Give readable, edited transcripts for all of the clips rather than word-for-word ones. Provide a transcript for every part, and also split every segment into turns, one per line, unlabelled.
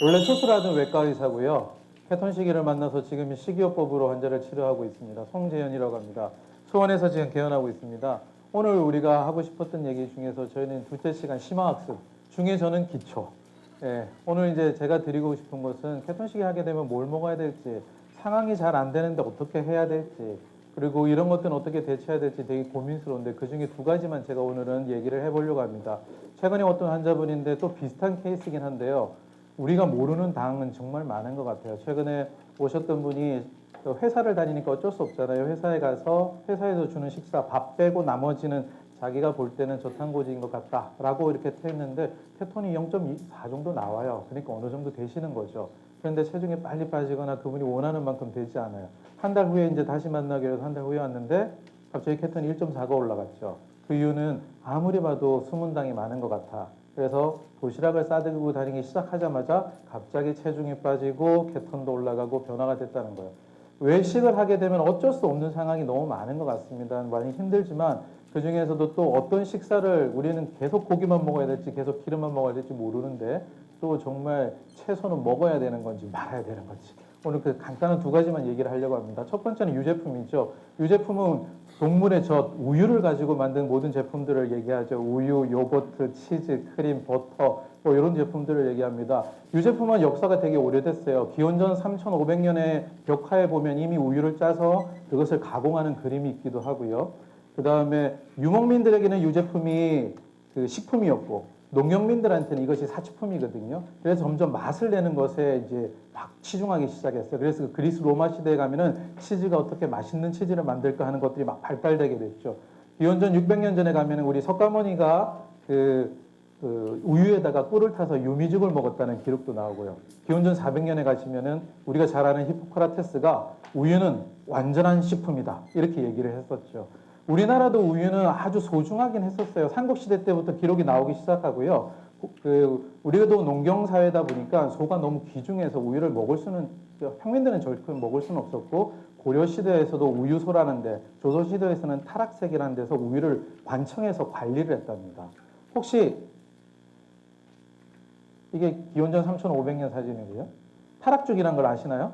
원래 수술하던 외과 의사고요. 케톤 시기를 만나서 지금 식이요법으로 환자를 치료하고 있습니다. 송재현이라고 합니다. 수원에서 지금 개원하고 있습니다. 오늘 우리가 하고 싶었던 얘기 중에서 저희는 둘째 시간 심화학습 중에 저는 기초. 예, 오늘 이제 제가 드리고 싶은 것은 케톤 시기 하게 되면 뭘 먹어야 될지, 상황이 잘 안 되는데 어떻게 해야 될지, 그리고 이런 것들은 어떻게 대처해야 될지 되게 고민스러운데 그 중에 두 가지만 제가 오늘은 얘기를 해보려고 합니다. 최근에 어떤 환자분인데 또 비슷한 케이스이긴 한데요. 우리가 모르는 당은 정말 많은 것 같아요. 최근에 오셨던 분이 회사를 다니니까 어쩔 수 없잖아요. 회사에 가서 회사에서 주는 식사 밥 빼고 나머지는 자기가 볼 때는 저탄고지인 것 같다라고 이렇게 했는데 케톤이 0.4 정도 나와요. 그러니까 어느 정도 되시는 거죠. 그런데 체중이 빨리 빠지거나 그분이 원하는 만큼 되지 않아요. 한 달 후에 이제 다시 만나기로 해서 한 달 후에 왔는데 갑자기 케톤이 1.4가 올라갔죠. 그 이유는 아무리 봐도 숨은 당이 많은 것 같아. 그래서 도시락을 싸들고 다니기 시작하자마자 갑자기 체중이 빠지고 케톤도 올라가고 변화가 됐다는 거예요. 외식을 하게 되면 어쩔 수 없는 상황이 너무 많은 것 같습니다. 많이 힘들지만 그중에서도 또 어떤 식사를 우리는 계속 고기만 먹어야 될지 계속 기름만 먹어야 될지 모르는데 또 정말 채소는 먹어야 되는 건지 말아야 되는 건지 오늘 그 간단한 두 가지만 얘기를 하려고 합니다. 첫 번째는 유제품이죠. 유제품은 동물의 젖, 우유를 가지고 만든 모든 제품들을 얘기하죠. 우유, 요거트, 치즈, 크림, 버터 뭐 이런 제품들을 얘기합니다. 유제품은 역사가 되게 오래됐어요. 기원전 3,500년에 벽화에 보면 이미 우유를 짜서 그것을 가공하는 그림이 있기도 하고요. 그 다음에 유목민들에게는 유제품이 그 식품이었고 농경민들한테는 이것이 사치품이거든요. 그래서 점점 맛을 내는 것에 이제 막 치중하기 시작했어요. 그래서 그리스 로마 시대에 가면은 치즈가 어떻게 맛있는 치즈를 만들까 하는 것들이 막 발달되게 됐죠. 기원전 600년 전에 가면은 우리 석가모니가 그 우유에다가 꿀을 타서 유미죽을 먹었다는 기록도 나오고요. 기원전 400년에 가시면은 우리가 잘 아는 히포크라테스가 우유는 완전한 식품이다 이렇게 얘기를 했었죠. 우리나라도 우유는 아주 소중하긴 했었어요. 삼국시대 때부터 기록이 나오기 시작하고요. 우리도 농경사회다 보니까 소가 너무 귀중해서 우유를 먹을 수는, 평민들은 절대 먹을 수는 없었고, 고려시대에서도 우유소라는데, 조선시대에서는 타락색이라는 데서 우유를 관청해서 관리를 했답니다. 혹시, 이게 기원전 3,500년 사진이고요. 타락죽이라는 걸 아시나요?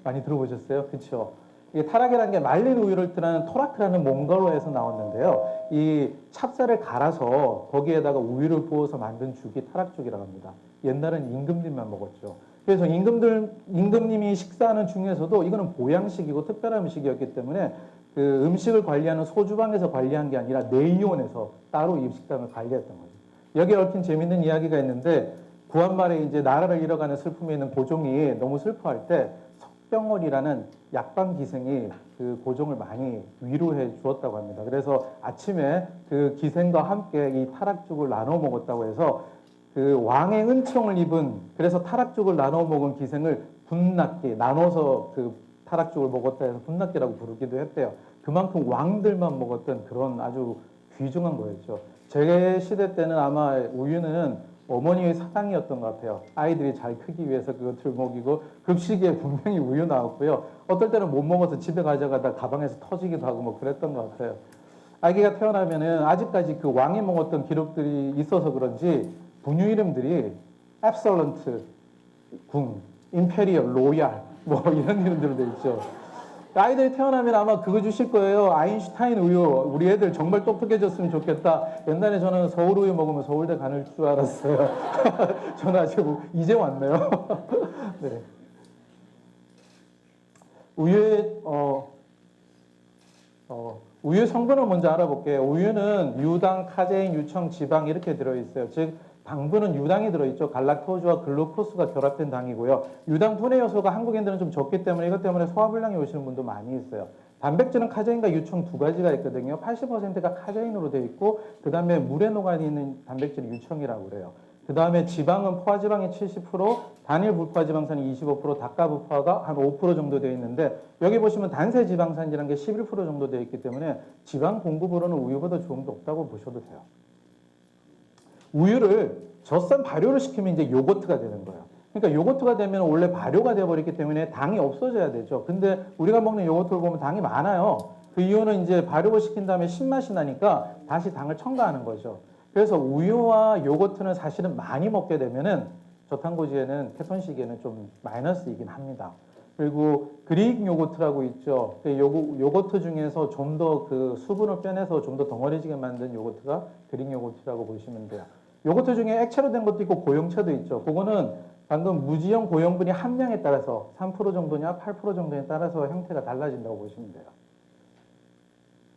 많이 들어보셨어요? 그렇죠? 이 타락이라는 게 말린 우유를 뜻하는 토라크라는 몽골어에서 나왔는데요. 이 찹쌀을 갈아서 거기에다가 우유를 부어서 만든 죽이 타락죽이라고 합니다. 옛날엔 임금님만 먹었죠. 그래서 임금님이 식사하는 중에서도 이거는 보양식이고 특별한 음식이었기 때문에 그 음식을 관리하는 소주방에서 관리한 게 아니라 내의원에서 따로 이 식당을 관리했던 거죠. 여기에 얽힌 재밌는 이야기가 있는데 구한말에 이제 나라를 잃어가는 슬픔에 있는 고종이 너무 슬퍼할 때 병월이라는 약방 기생이 그 고종을 많이 위로해 주었다고 합니다. 그래서 아침에 그 기생과 함께 이 타락죽을 나눠 먹었다고 해서 그 왕의 은총을 입은, 그래서 타락죽을 나눠 먹은 기생을 분낙기, 나눠서 그 타락죽을 먹었다 해서 분낙기라고 부르기도 했대요. 그만큼 왕들만 먹었던 그런 아주 귀중한 거였죠. 제 시대 때는 아마 우유는 어머니의 사랑이었던 것 같아요. 아이들이 잘 크기 위해서 그것을 먹이고 급식에 분명히 우유 나왔고요. 어떨 때는 못 먹어서 집에 가져가다 가방에서 터지기도 하고 뭐 그랬던 것 같아요. 아기가 태어나면은 아직까지 그 왕이 먹었던 기록들이 있어서 그런지 분유 이름들이 앱설런트, 궁, 임페리얼, 로얄 뭐 이런 이름들로 돼 있죠. 아이들이 태어나면 아마 그거 주실 거예요. 아인슈타인 우유. 우리 애들 정말 똑똑해졌으면 좋겠다. 옛날에 저는 서울 우유 먹으면 서울대 가는 줄 알았어요. 저는 아직 이제 왔네요. 네. 우유의 성분을 먼저 알아볼게요. 우유는 유당, 카제인, 유청, 지방 이렇게 들어있어요. 즉 당분은 유당이 들어있죠. 갈락토즈와 글루코스가 결합된 당이고요. 유당 분해 요소가 한국인들은 좀 적기 때문에 이것 때문에 소화불량이 오시는 분도 많이 있어요. 단백질은 카제인과 유청 두 가지가 있거든요. 80%가 카제인으로 되어 있고 그 다음에 물에 녹아있는 단백질이 유청이라고 그래요. 그 다음에 지방은 포화지방이 70%, 단일 불포화지방산이 25%, 닭가부포화가 한 5% 정도 되어 있는데 여기 보시면 단세지방산이라는 게 11% 정도 되어 있기 때문에 지방 공급으로는 우유보다 좋은 게 없다고 보셔도 돼요. 우유를 젖산 발효를 시키면 이제 요거트가 되는 거예요. 그러니까 요거트가 되면 원래 발효가 되어버렸기 때문에 당이 없어져야 되죠. 근데 우리가 먹는 요거트를 보면 당이 많아요. 그 이유는 이제 발효를 시킨 다음에 신맛이 나니까 다시 당을 첨가하는 거죠. 그래서 우유와 요거트는 사실은 많이 먹게 되면은 저탄고지에는 케톤 시기에는 좀 마이너스이긴 합니다. 그리고 그릭 요거트라고 있죠. 요거트 중에서 좀 더 그 수분을 빼내서 좀 더 덩어리지게 만든 요거트가 그릭 요거트라고 보시면 돼요. 요거트 중에 액체로 된 것도 있고 고용체도 있죠. 그거는 방금 무지형 고용분이 함량에 따라서 3% 정도냐 8% 정도에 따라서 형태가 달라진다고 보시면 돼요.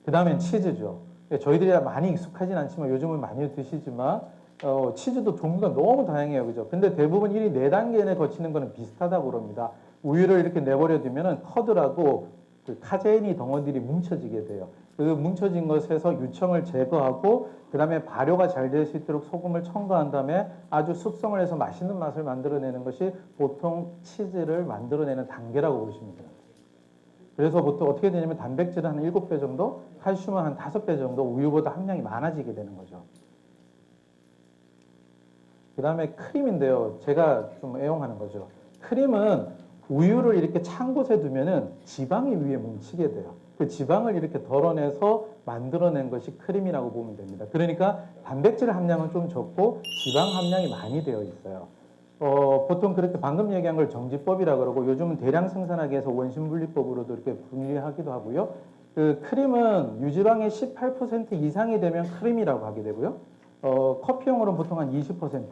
그 다음엔 치즈죠. 저희들이 많이 익숙하진 않지만 요즘은 많이 드시지만 치즈도 종류가 너무 다양해요. 그죠? 근데 대부분 1위 4단계 거치는 거는 비슷하다고 그럽니다. 우유를 이렇게 내버려 두면은 커드라고 그 카제인이 덩어리들이 뭉쳐지게 돼요. 그 뭉쳐진 것에서 유청을 제거하고 그 다음에 발효가 잘 될 수 있도록 소금을 첨가한 다음에 아주 숙성을 해서 맛있는 맛을 만들어내는 것이 보통 치즈를 만들어내는 단계라고 보시면 돼요. 그래서 보통 어떻게 되냐면 단백질은 한 7배 정도, 칼슘은 한 5배 정도 우유보다 함량이 많아지게 되는 거죠. 그 다음에 크림인데요. 제가 좀 애용하는 거죠. 크림은 우유를 이렇게 찬 곳에 두면은 지방이 위에 뭉치게 돼요. 그 지방을 이렇게 덜어내서 만들어낸 것이 크림이라고 보면 됩니다. 그러니까 단백질 함량은 좀 적고 지방 함량이 많이 되어 있어요. 보통 그렇게 방금 얘기한 걸 정지법이라고 그러고 요즘은 대량 생산하기 위해서 원심분리법으로도 이렇게 분리하기도 하고요. 그 크림은 유지방이 18% 이상이 되면 크림이라고 하게 되고요. 커피용으로는 보통 한 20%,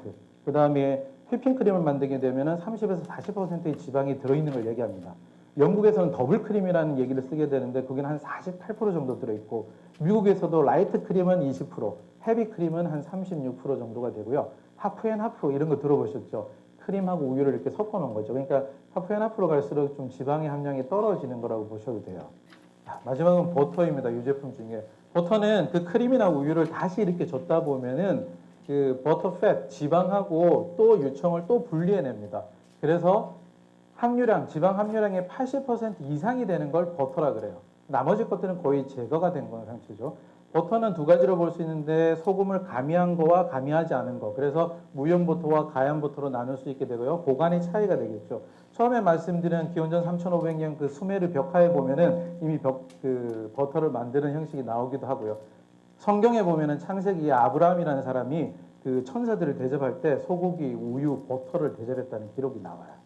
그 다음에 휘핑크림을 만들게 되면 30에서 40%의 지방이 들어있는 걸 얘기합니다. 영국에서는 더블크림이라는 얘기를 쓰게 되는데 거기는 한 48% 정도 들어있고 미국에서도 라이트 크림은 20%, 헤비 크림은 한 36% 정도가 되고요. 하프앤하프 이런 거 들어보셨죠? 크림하고 우유를 이렇게 섞어 놓은 거죠. 그러니까 하프앤하프로 갈수록 좀 지방의 함량이 떨어지는 거라고 보셔도 돼요. 자, 마지막은 버터입니다. 유제품 중에. 버터는 그 크림이나 우유를 다시 이렇게 젓다 보면은 그 버터 팻, 지방하고 또 유청을 또 분리해냅니다. 그래서 함유량, 지방 함유량의 80% 이상이 되는 걸 버터라 그래요. 나머지 것들은 거의 제거가 된 건 상태죠. 버터는 두 가지로 볼 수 있는데 소금을 가미한 거와 가미하지 않은 거. 그래서 무염 버터와 가염 버터로 나눌 수 있게 되고요. 보관의 차이가 되겠죠. 처음에 말씀드린 기원전 3,500년 그 수메르 벽화에 보면은 이미 그 버터를 만드는 형식이 나오기도 하고요. 성경에 보면은 창세기에 아브라함이라는 사람이 그 천사들을 대접할 때 소고기, 우유, 버터를 대접했다는 기록이 나와요.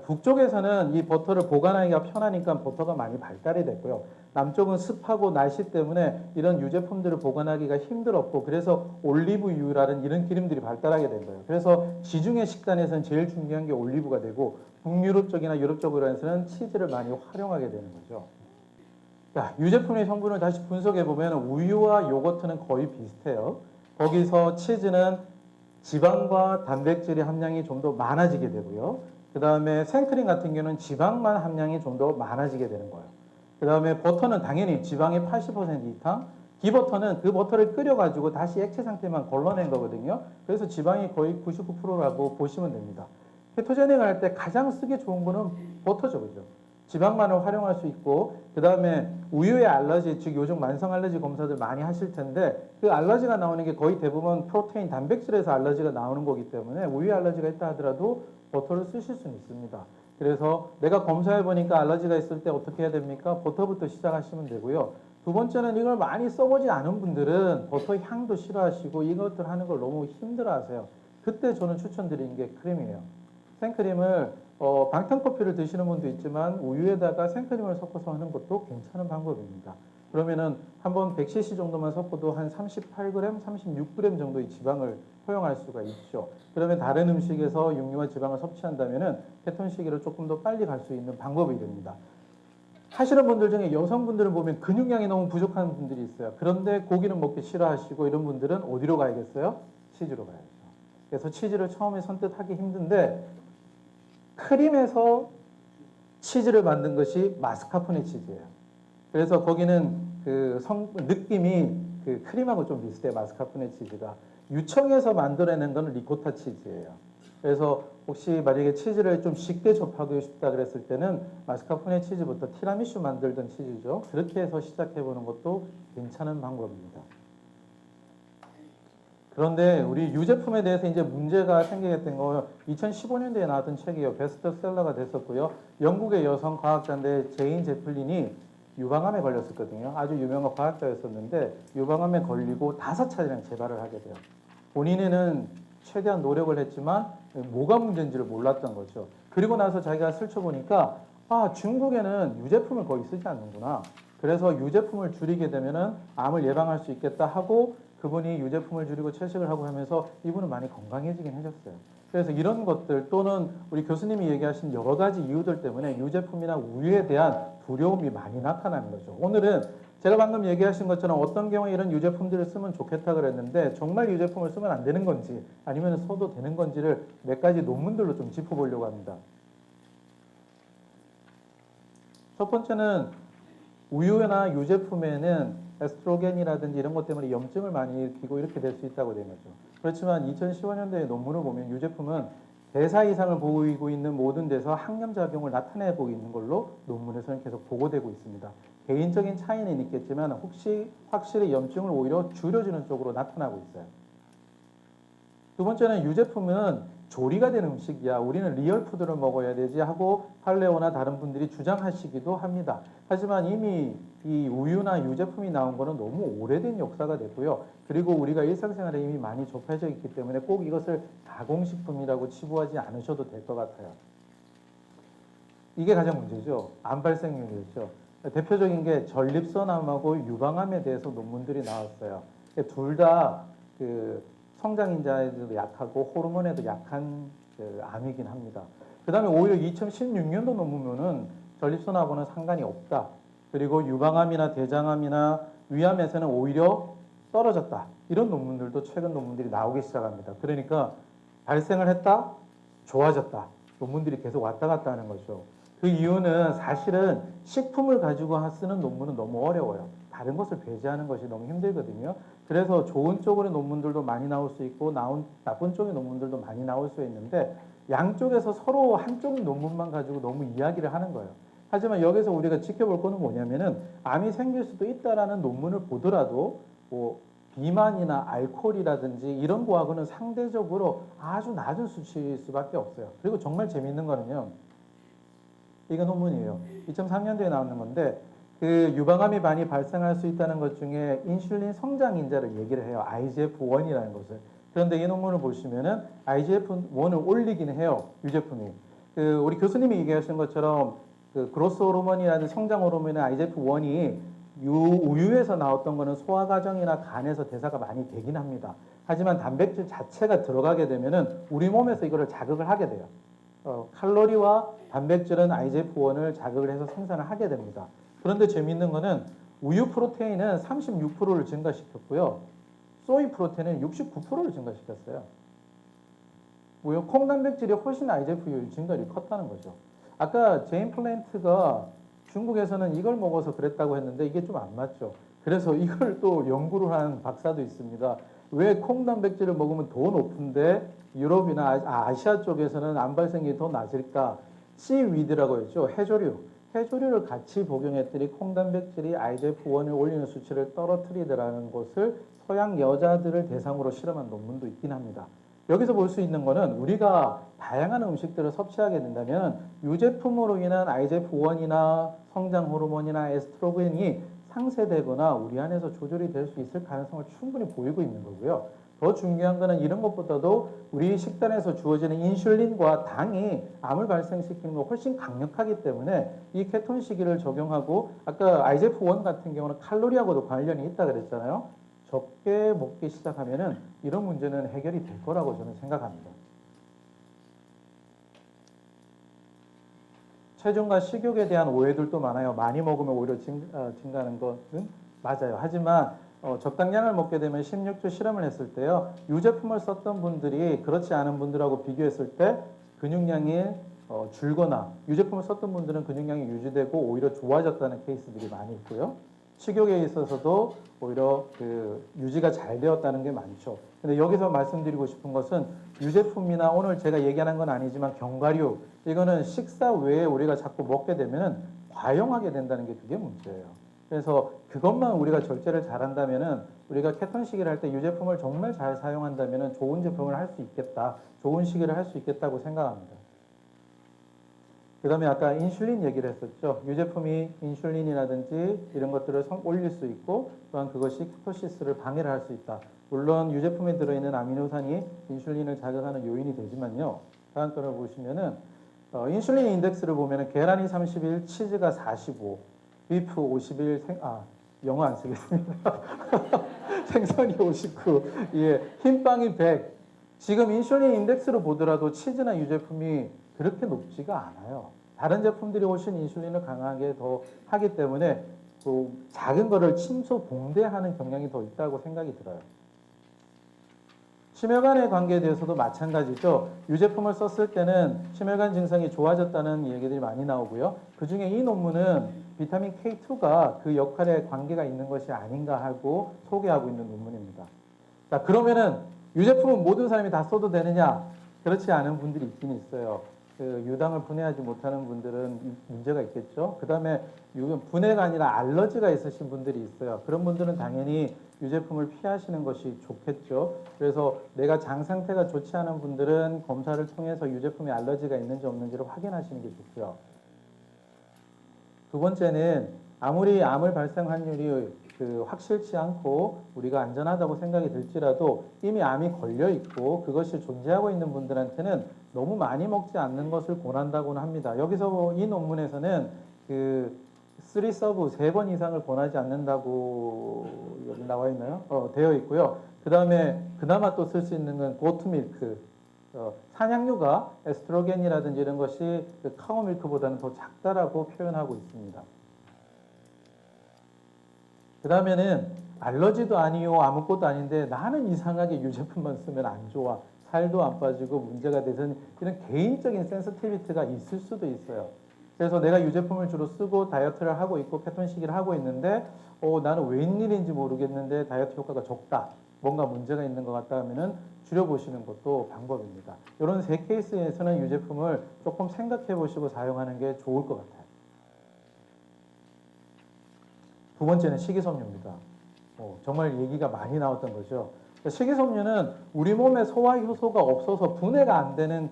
북쪽에서는 이 버터를 보관하기가 편하니까 버터가 많이 발달이 됐고요. 남쪽은 습하고 날씨 때문에 이런 유제품들을 보관하기가 힘들었고 그래서 올리브유라는 이런 기름들이 발달하게 된 거예요. 그래서 지중해 식단에서는 제일 중요한 게 올리브가 되고 북유럽 쪽이나 유럽 쪽으로 해서는 치즈를 많이 활용하게 되는 거죠. 자, 유제품의 성분을 다시 분석해 보면 우유와 요거트는 거의 비슷해요. 거기서 치즈는 지방과 단백질의 함량이 좀 더 많아지게 되고요. 그 다음에 생크림 같은 경우는 지방만 함량이 좀 더 많아지게 되는 거예요. 그 다음에 버터는 당연히 지방의 80% 이상, 기버터는 그 버터를 끓여가지고 다시 액체 상태만 걸러낸 거거든요. 그래서 지방이 거의 99%라고 보시면 됩니다. 케토제닉을 할 때 가장 쓰기 좋은 거는 버터죠. 그죠? 지방만을 활용할 수 있고 그 다음에 우유의 알러지, 즉 요즘 만성 알러지 검사들 많이 하실 텐데 그 알러지가 나오는 게 거의 대부분 프로테인, 단백질에서 알러지가 나오는 거기 때문에 우유 알러지가 있다 하더라도 버터를 쓰실 수는 있습니다. 그래서 내가 검사해 보니까 알러지가 있을 때 어떻게 해야 됩니까? 버터부터 시작하시면 되고요. 두 번째는 이걸 많이 써보지 않은 분들은 버터 향도 싫어하시고 이것들 하는 걸 너무 힘들어하세요. 그때 저는 추천드리는 게 크림이에요. 생크림을 방탄커피를 드시는 분도 있지만 우유에다가 생크림을 섞어서 하는 것도 괜찮은 방법입니다. 그러면은 한번 100cc 정도만 섞어도 한 38g, 36g 정도의 지방을 허용할 수가 있죠. 그러면 다른 음식에서 육류와 지방을 섭취한다면은 케톤 시기를 조금 더 빨리 갈 수 있는 방법이 됩니다. 하시는 분들 중에 여성분들을 보면 근육량이 너무 부족한 분들이 있어요. 그런데 고기는 먹기 싫어하시고 이런 분들은 어디로 가야겠어요? 치즈로 가야죠. 그래서 치즈를 처음에 선뜻하기 힘든데 크림에서 치즈를 만든 것이 마스카포네 치즈예요. 그래서 거기는 그 느낌이 그 크림하고 좀 비슷해요. 마스카포네 치즈가. 유청에서 만들어낸 건 리코타 치즈예요. 그래서 혹시 만약에 치즈를 좀 쉽게 접하고 싶다 그랬을 때는 마스카포네 치즈부터 티라미슈 만들던 치즈죠. 그렇게 해서 시작해보는 것도 괜찮은 방법입니다. 그런데 우리 유제품에 대해서 이제 문제가 생기게 된 거 2015년도에 나왔던 책이요. 베스트셀러가 됐었고요. 영국의 여성 과학자인데 제인 제플린이 유방암에 걸렸었거든요. 아주 유명한 과학자였었는데 유방암에 걸리고 5차례나 재발을 하게 돼요. 본인은 최대한 노력을 했지만 뭐가 문제인지를 몰랐던 거죠. 그리고 나서 자기가 스쳐보니까 중국에는 유제품을 거의 쓰지 않는구나. 그래서 유제품을 줄이게 되면은 암을 예방할 수 있겠다 하고 그분이 유제품을 줄이고 채식을 하고 하면서 이분은 많이 건강해지긴 해줬어요. 그래서 이런 것들 또는 우리 교수님이 얘기하신 여러 가지 이유들 때문에 유제품이나 우유에 대한 두려움이 많이 나타나는 거죠. 오늘은 제가 방금 얘기하신 것처럼 어떤 경우에 이런 유제품들을 쓰면 좋겠다 그랬는데 정말 유제품을 쓰면 안 되는 건지 아니면 써도 되는 건지를 몇 가지 논문들로 좀 짚어보려고 합니다. 첫 번째는 우유나 유제품에는 에스트로겐이라든지 이런 것 때문에 염증을 많이 일으키고 이렇게 될 수 있다고 되는 거죠. 그렇지만 2015년도에 논문을 보면 유제품은 대사 이상을 보이고 있는 모든 데서 항염작용을 나타내고 있는 걸로 논문에서는 계속 보고되고 있습니다. 개인적인 차이는 있겠지만 확실히 염증을 오히려 줄여주는 쪽으로 나타나고 있어요. 두 번째는 유제품은 조리가 된 음식이야. 우리는 리얼 푸드를 먹어야 되지 하고 팔레오나 다른 분들이 주장하시기도 합니다. 하지만 이미 이 우유나 유제품이 나온 거는 너무 오래된 역사가 됐고요. 그리고 우리가 일상생활에 이미 많이 접해져 있기 때문에 꼭 이것을 가공식품이라고 치부하지 않으셔도 될 것 같아요. 이게 가장 문제죠. 암 발생률이었죠. 대표적인 게 전립선암하고 유방암에 대해서 논문들이 나왔어요. 둘 다 성장인자에도 약하고 호르몬에도 약한 암이긴 합니다. 그 다음에 오히려 2016년도 논문은 전립선하고는 상관이 없다. 그리고 유방암이나 대장암이나 위암에서는 오히려 떨어졌다. 이런 논문들도 최근 논문들이 나오기 시작합니다. 그러니까 발생을 했다, 좋아졌다. 논문들이 계속 왔다 갔다 하는 거죠. 그 이유는 사실은 식품을 가지고 쓰는 논문은 너무 어려워요. 다른 것을 배제하는 것이 너무 힘들거든요. 그래서 좋은 쪽으로 논문들도 많이 나올 수 있고 나쁜 쪽의 논문들도 많이 나올 수 있는데 양쪽에서 서로 한쪽 논문만 가지고 너무 이야기를 하는 거예요. 하지만 여기서 우리가 지켜볼 거는 뭐냐면은 암이 생길 수도 있다라는 논문을 보더라도 비만이나 알코올이라든지 이런 거하고는 상대적으로 아주 낮은 수치일 수밖에 없어요. 그리고 정말 재밌는 거는요. 이거 논문이에요. 2003년도에 나오는 건데 그 유방암이 많이 발생할 수 있다는 것 중에 인슐린 성장인자를 얘기를 해요. IGF-1이라는 것을. 그런데 이 논문을 보시면은 IGF-1을 올리긴 해요. 유제품이. 우리 교수님이 얘기하신 것처럼 그로스 호르몬이라는 성장 호르몬의 IGF-1이 우유에서 나왔던 거는 소화 과정이나 간에서 대사가 많이 되긴 합니다. 하지만 단백질 자체가 들어가게 되면은 우리 몸에서 이거를 자극을 하게 돼요. 칼로리와 단백질은 IGF-1을 자극을 해서 생산을 하게 됩니다. 그런데 재미있는 거는 우유 프로테인은 36%를 증가시켰고요. 소이 프로테인은 69%를 증가시켰어요. 콩 단백질이 훨씬 IGF 증가율이 컸다는 거죠. 아까 제인 플랜트가 중국에서는 이걸 먹어서 그랬다고 했는데 이게 좀 안 맞죠. 그래서 이걸 또 연구를 한 박사도 있습니다. 왜 콩 단백질을 먹으면 더 높은데 유럽이나 아시아 쪽에서는 암 발생률이 더 낮을까? 씨위드라고 했죠. 해조류를 같이 복용했더니 콩 단백질이 IGF-1을 올리는 수치를 떨어뜨리더라는 것을 서양 여자들을 대상으로 실험한 논문도 있긴 합니다. 여기서 볼 수 있는 거는 우리가 다양한 음식들을 섭취하게 된다면 유제품으로 인한 IGF-1이나 성장 호르몬이나 에스트로겐이 상쇄되거나 우리 안에서 조절이 될 수 있을 가능성을 충분히 보이고 있는 거고요. 더 중요한 거는 이런 것보다도 우리 식단에서 주어지는 인슐린과 당이 암을 발생시키는 거 훨씬 강력하기 때문에 이 케톤 시기를 적용하고 아까 IGF-1 같은 경우는 칼로리하고도 관련이 있다 그랬잖아요. 적게 먹기 시작하면은 이런 문제는 해결이 될 거라고 저는 생각합니다. 체중과 식욕에 대한 오해들도 많아요. 많이 먹으면 오히려 증가하는 것은 맞아요. 하지만 적당량을 먹게 되면 16주 실험을 했을 때요. 유제품을 썼던 분들이 그렇지 않은 분들하고 비교했을 때 근육량이 줄거나 유제품을 썼던 분들은 근육량이 유지되고 오히려 좋아졌다는 케이스들이 많이 있고요. 식욕에 있어서도 오히려 유지가 잘 되었다는 게 많죠. 근데 여기서 말씀드리고 싶은 것은 유제품이나 오늘 제가 얘기하는 건 아니지만 견과류 이거는 식사 외에 우리가 자꾸 먹게 되면은 과용하게 된다는 게 그게 문제예요. 그래서 그것만 우리가 절제를 잘한다면은 우리가 케톤 시기를 할 때 유제품을 정말 잘 사용한다면은 좋은 제품을 할 수 있겠다, 좋은 시기를 할 수 있겠다고 생각합니다. 그 다음에 아까 인슐린 얘기를 했었죠. 유제품이 인슐린이라든지 이런 것들을 올릴 수 있고 또한 그것이 키토시스를 방해를 할 수 있다. 물론 유제품에 들어있는 아미노산이 인슐린을 자극하는 요인이 되지만요. 다음 거를 보시면은 인슐린 인덱스를 보면은 계란이 31, 치즈가 45, 비프 51, 영어 안 쓰겠습니다. 생선이 59, 예, 흰빵이 100. 지금 인슐린 인덱스로 보더라도 치즈나 유제품이 그렇게 높지가 않아요. 다른 제품들이 훨씬 인슐린을 강하게 더 하기 때문에 또 작은 거를 침소 봉대하는 경향이 더 있다고 생각이 들어요. 심혈관의 관계에 대해서도 마찬가지죠. 유제품을 썼을 때는 심혈관 증상이 좋아졌다는 얘기들이 많이 나오고요. 그중에 이 논문은 비타민 K2가 그 역할에 관계가 있는 것이 아닌가 하고 소개하고 있는 논문입니다. 자, 그러면은 유제품은 모든 사람이 다 써도 되느냐? 그렇지 않은 분들이 있긴 있어요. 그 유당을 분해하지 못하는 분들은 문제가 있겠죠. 그 다음에 분해가 아니라 알러지가 있으신 분들이 있어요. 그런 분들은 당연히 유제품을 피하시는 것이 좋겠죠. 그래서 내가 장 상태가 좋지 않은 분들은 검사를 통해서 유제품에 알러지가 있는지 없는지를 확인하시는 게 좋고요. 두 번째는 아무리 암을 발생 확률이 확실치 않고 우리가 안전하다고 생각이 들지라도 이미 암이 걸려 있고 그것이 존재하고 있는 분들한테는 너무 많이 먹지 않는 것을 권한다고는 합니다. 여기서 이 논문에서는 3서브 3번 이상을 권하지 않는다고 여기 나와 있나요? 되어 있고요. 그 다음에 그나마 또 쓸 수 있는 건 고트밀크. 산양류가 에스트로겐이라든지 이런 것이 카우밀크보다는 더 작다라고 표현하고 있습니다. 그 다음에는 알러지도 아니요 아무것도 아닌데 나는 이상하게 유제품만 쓰면 안 좋아. 살도 안 빠지고 문제가 돼서 이런 개인적인 센서티비티가 있을 수도 있어요. 그래서 내가 유제품을 주로 쓰고 다이어트를 하고 있고 케톤식이를 하고 있는데 나는 웬일인지 모르겠는데 다이어트 효과가 적다. 뭔가 문제가 있는 것 같다 하면은 줄여보시는 것도 방법입니다. 이런 3케이스에서는 유제품을 조금 생각해 보시고 사용하는 게 좋을 것 같아요. 두 번째는 식이섬유입니다. 정말 얘기가 많이 나왔던 거죠. 식이섬유는 우리 몸에 소화 효소가 없어서 분해가 안 되는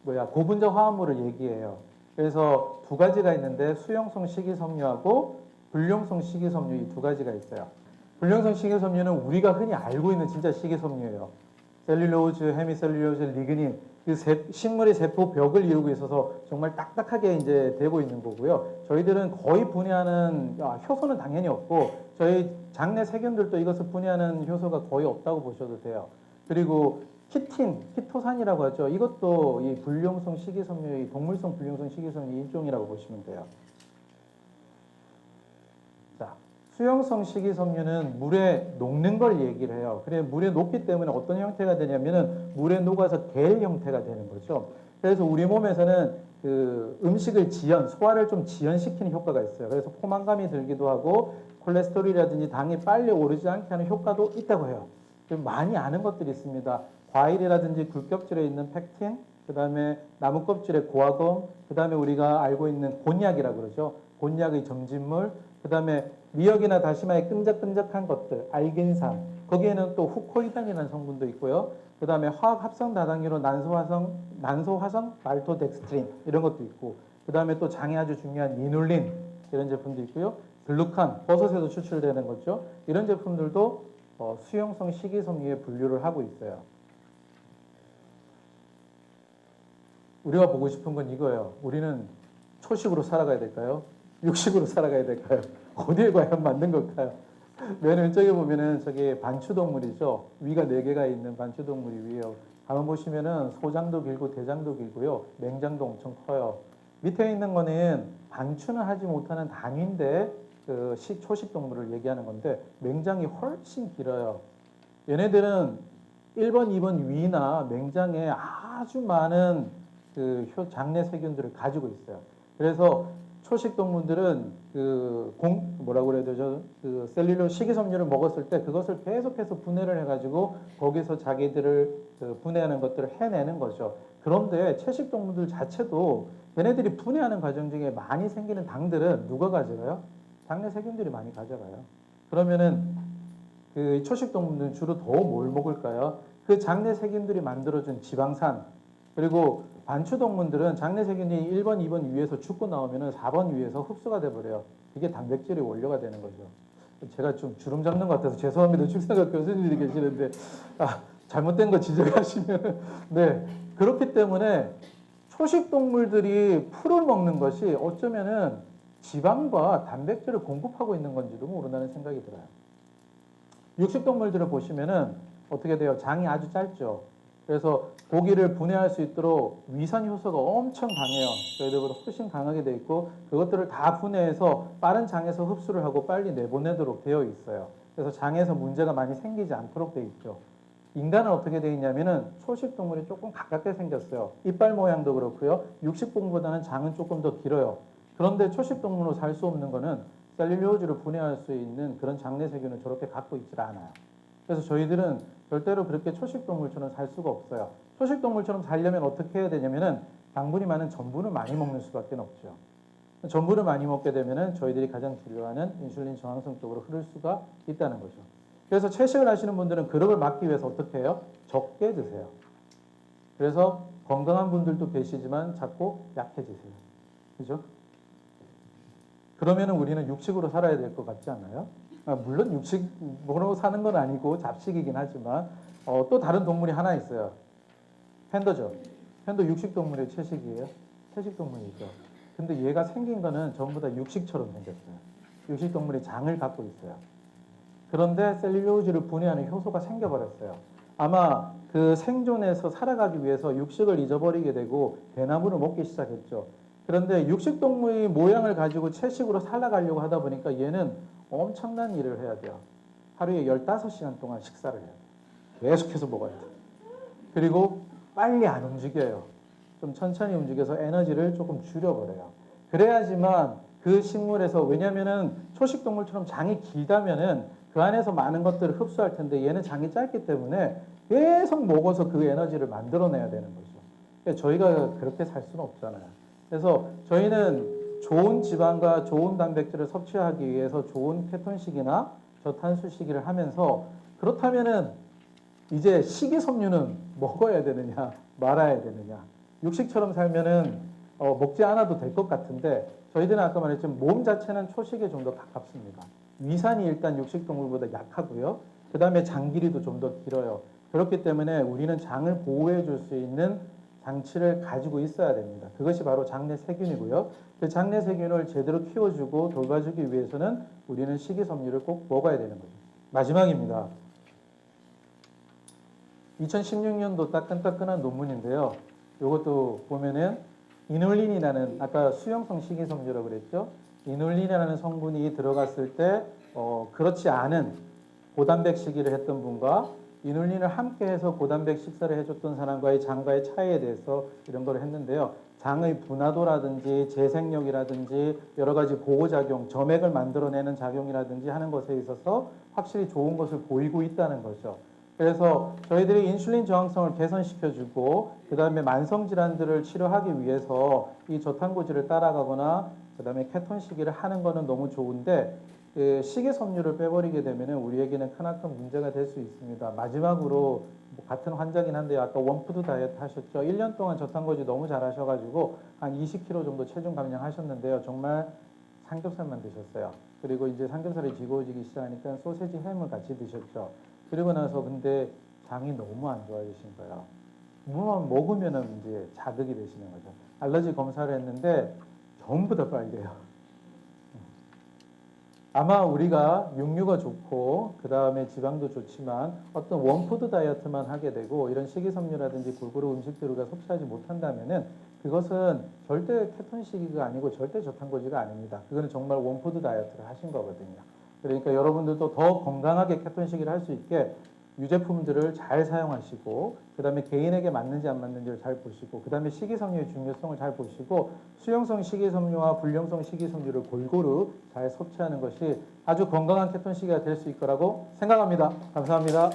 고분자 화합물을 얘기해요. 그래서 두 가지가 있는데 수용성 식이섬유하고 불용성 식이섬유 이 두 가지가 있어요. 불용성 식이섬유는 우리가 흔히 알고 있는 진짜 식이섬유예요. 셀룰로즈, 헤미셀룰로즈, 리그닌 식물의 세포 벽을 이루고 있어서 정말 딱딱하게 이제 되고 있는 거고요. 저희들은 거의 분해하는 효소는 당연히 없고 저희 장내 세균들도 이것을 분해하는 효소가 거의 없다고 보셔도 돼요. 그리고 키토산이라고 하죠. 이것도 이 불용성 식이섬유의 동물성 불용성 식이섬유 일종이라고 보시면 돼요. 자, 수용성 식이섬유는 물에 녹는 걸 얘기를 해요. 그래 물에 녹기 때문에 어떤 형태가 되냐면은 물에 녹아서 겔 형태가 되는 거죠. 그래서 우리 몸에서는 음식을 소화를 좀 지연시키는 효과가 있어요. 그래서 포만감이 들기도 하고 콜레스테롤이라든지 당이 빨리 오르지 않게 하는 효과도 있다고 해요. 좀 많이 아는 것들이 있습니다. 과일이라든지 굴껍질에 있는 팩틴, 그 다음에 나무 껍질에 고아검, 그 다음에 우리가 알고 있는 곤약이라고 그러죠. 곤약의 점진물, 그 다음에 미역이나 다시마의 끈적끈적한 것들, 알긴산, 거기에는 또 후코리단이라는 성분도 있고요. 그 다음에 화학 합성 다당류로 난소화성 말토덱스트린 이런 것도 있고, 그 다음에 또 장에 아주 중요한 이눌린 이런 제품도 있고요. 글루칸, 버섯에도 추출되는 거죠. 이런 제품들도 수용성 식이섬유에 분류를 하고 있어요. 우리가 보고 싶은 건 이거예요. 우리는 초식으로 살아가야 될까요? 육식으로 살아가야 될까요? 어디에 과연 맞는 걸까요? 맨 왼쪽에 보면은 저게 반추동물이죠. 위가 4개가 있는 반추동물이 위에요. 가만 보시면은 소장도 길고 대장도 길고요. 맹장도 엄청 커요. 밑에 있는 거는 반추는 하지 못하는 단위인데 초식 동물을 얘기하는 건데 맹장이 훨씬 길어요. 얘네들은 1번, 2번 위나 맹장에 아주 많은 장내 세균들을 가지고 있어요. 그래서 초식 동물들은 뭐라고 그래야 되죠? 셀룰로 식이섬유를 먹었을 때 그것을 계속해서 분해를 해가지고 거기서 자기들을 분해하는 것들을 해내는 거죠. 그런데 채식 동물들 자체도 얘네들이 분해하는 과정 중에 많이 생기는 당들은 누가 가져가요? 장내 세균들이 많이 가져가요. 그러면은 초식 동물들은 주로 더 뭘 먹을까요? 그 장내 세균들이 만들어준 지방산, 그리고 반추동물들은 장내 세균이 1번, 2번 위에서 죽고 나오면은 4번 위에서 흡수가 돼버려요. 이게 단백질의 원료가 되는 거죠. 제가 좀 주름 잡는 것 같아서 죄송합니다. 축생학 교수님들이 계시는데 잘못된 거 지적하시면 네, 그렇기 때문에 초식 동물들이 풀을 먹는 것이 어쩌면은 지방과 단백질을 공급하고 있는 건지도 모른다는 생각이 들어요. 육식 동물들을 보시면은 어떻게 돼요? 장이 아주 짧죠. 그래서 고기를 분해할 수 있도록 위산 효소가 엄청 강해요. 저희들보다 훨씬 강하게 돼 있고 그것들을 다 분해해서 빠른 장에서 흡수를 하고 빨리 내보내도록 되어 있어요. 그래서 장에서 문제가 많이 생기지 않도록 돼 있죠. 인간은 어떻게 돼 있냐면은 초식 동물이 조금 가깝게 생겼어요. 이빨 모양도 그렇고요. 육식 동물보다는 장은 조금 더 길어요. 그런데 초식 동물로 살 수 없는 거는 셀룰로즈를 분해할 수 있는 그런 장내 세균을 저렇게 갖고 있질 않아요. 그래서 저희들은 절대로 그렇게 초식 동물처럼 살 수가 없어요. 초식 동물처럼 살려면 어떻게 해야 되냐면은 당분이 많은 전분을 많이 먹는 수밖에 없죠. 전분을 많이 먹게 되면은 저희들이 가장 두려워하는 인슐린 저항성 쪽으로 흐를 수가 있다는 거죠. 그래서 채식을 하시는 분들은 그런 걸 막기 위해서 어떻게 해요? 적게 드세요. 그래서 건강한 분들도 계시지만 자꾸 약해지세요. 그죠? 그러면은 우리는 육식으로 살아야 될 것 같지 않아요? 물론 육식으로 사는 건 아니고 잡식이긴 하지만 또 다른 동물이 하나 있어요. 팬더죠. 팬더 육식 동물의 채식이에요. 채식 동물이죠. 근데 얘가 생긴 거는 전부 다 육식처럼 생겼어요. 육식 동물이 장을 갖고 있어요. 그런데 셀룰로즈를 분해하는 효소가 생겨버렸어요. 아마 그 생존에서 살아가기 위해서 육식을 잊어버리게 되고 대나무를 먹기 시작했죠. 그런데 육식동물의 모양을 가지고 채식으로 살아가려고 하다 보니까 얘는 엄청난 일을 해야 돼요. 하루에 15시간 동안 식사를 해야 돼요. 계속해서 먹어야 돼요. 그리고 빨리 안 움직여요. 좀 천천히 움직여서 에너지를 조금 줄여버려요. 그래야지만 그 식물에서, 왜냐면은 초식동물처럼 장이 길다면은 그 안에서 많은 것들을 흡수할 텐데 얘는 장이 짧기 때문에 계속 먹어서 그 에너지를 만들어내야 되는 거죠. 그러니까 저희가 그렇게 살 수는 없잖아요. 그래서 저희는 좋은 지방과 좋은 단백질을 섭취하기 위해서 좋은 케톤식이나 저탄수식을 하면서, 그렇다면은 이제 식이섬유는 먹어야 되느냐 말아야 되느냐. 육식처럼 살면은 먹지 않아도 될 것 같은데 저희들은 아까 말했지만 몸 자체는 초식에 좀 더 가깝습니다. 위산이 일단 육식동물보다 약하고요. 그 다음에 장 길이도 좀 더 길어요. 그렇기 때문에 우리는 장을 보호해 줄 수 있는 장치를 가지고 있어야 됩니다. 그것이 바로 장내 세균이고요. 그 장내 세균을 제대로 키워주고 돌봐주기 위해서는 우리는 식이섬유를 꼭 먹어야 되는 거죠. 마지막입니다. 2016년도 따끈따끈한 논문인데요. 이것도 보면은 이눌린이라는, 아까 수용성 식이섬유라고 그랬죠. 이눌린이라는 성분이 들어갔을 때 그렇지 않은 고단백 식이를 했던 분과 이눌린을 함께 해서 고단백 식사를 해줬던 사람과의 장과의 차이에 대해서 이런 걸 했는데요. 장의 분화도라든지 재생력이라든지 여러 가지 보호작용, 점액을 만들어내는 작용이라든지 하는 것에 있어서 확실히 좋은 것을 보이고 있다는 거죠. 그래서 저희들이 인슐린 저항성을 개선시켜주고 그 다음에 만성질환들을 치료하기 위해서 이 저탄고지를 따라가거나 그 다음에 케톤 시기를 하는 거는 너무 좋은데 식이섬유를 빼버리게 되면 우리에게는 크나큰 문제가 될 수 있습니다. 마지막으로 같은 환자긴 한데 아까 원푸드 다이어트 하셨죠. 1년 동안 저탄고지 너무 잘하셔가지고 한 20kg 정도 체중 감량하셨는데요. 정말 삼겹살만 드셨어요. 그리고 이제 삼겹살이 지고지기 시작하니까 소세지 햄을 같이 드셨죠. 그리고 나서 근데 장이 너무 안 좋아지신 거예요. 뭐만 먹으면은 이제 자극이 되시는 거죠. 알러지 검사를 했는데 전부 다 빨개요. 아마 우리가 육류가 좋고 그 다음에 지방도 좋지만 어떤 원푸드 다이어트만 하게 되고 이런 식이섬유라든지 골고루 음식들을 우리가 섭취하지 못한다면은 그것은 절대 케톤식이가 아니고 절대 저탄고지가 아닙니다. 그거는 정말 원푸드 다이어트를 하신 거거든요. 그러니까 여러분들도 더 건강하게 케톤식을 할 수 있게 유제품들을 잘 사용하시고 그 다음에 개인에게 맞는지 안 맞는지를 잘 보시고 그 다음에 식이섬유의 중요성을 잘 보시고 수용성 식이섬유와 불용성 식이섬유를 골고루 잘 섭취하는 것이 아주 건강한 케톤식이 될 수 있을 거라고 생각합니다. 감사합니다.